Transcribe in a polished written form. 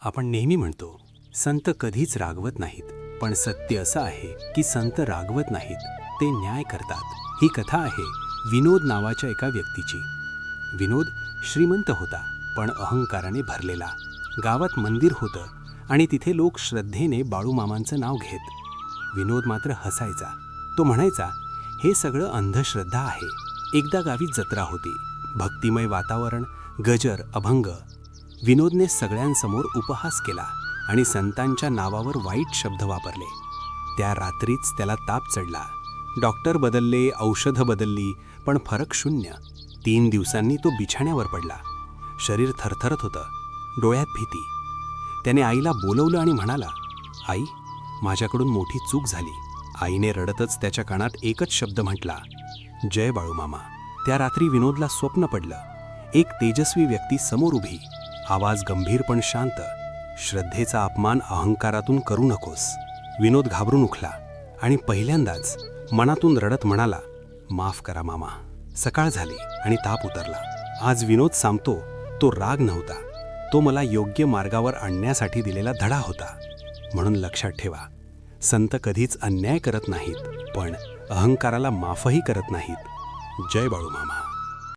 आपण नेहमी म्हणतो संत कधीच रागवत नाहीत, पण सत्य असं आहे की संत रागवत नाहीत, ते न्याय करतात. ही कथा आहे विनोद नावाच्या एका व्यक्तीची. विनोद श्रीमंत होता, पण अहंकाराने भरलेला. गावात मंदिर होतं आणि तिथे लोक श्रद्धेने बाळूमामांचं नाव घेत. विनोद मात्र हसायचा. तो म्हणायचा, हे सगळं अंधश्रद्धा आहे. एकदा गावी जत्रा होती. भक्तिमय वातावरण, गजर, अभंग. विनोदने सगळ्यांसमोर उपहास केला आणि संतांच्या नावावर वाईट शब्द वापरले. त्या रात्रीच त्याला ताप चढला. डॉक्टर बदलले, औषधं बदलली, पण फरक शून्य. 3 दिवसांनी तो बिछाण्यावर पडला. शरीर थरथरत होतं, डोळ्यात भीती. त्याने आईला बोलवलं आणि म्हणाला, आई, माझ्याकडून मोठी चूक झाली. आईने रडतच त्याच्या कानात एकच शब्द म्हटला, जय बाळूमामा. त्या रात्री विनोदला स्वप्न पडलं. एक तेजस्वी व्यक्ती समोर उभी, आवाज गंभीर पण शांत. श्रद्धेचा अपमान अहंकारातून करू नकोस. विनोद घाबरून उठला आणि पहिल्यांदाच मनातून रडत म्हणाला, माफ करा मामा. सकाळ झाली आणि ताप उतरला. आज विनोद सांगतो, तो राग नव्हता, तो मला योग्य मार्गावर आणण्यासाठी दिलेला धडा होता. म्हणून लक्षात ठेवा, संत कधीच अन्याय करत नाहीत, पण अहंकाराला माफही करत नाहीत. जय बाळूमामा.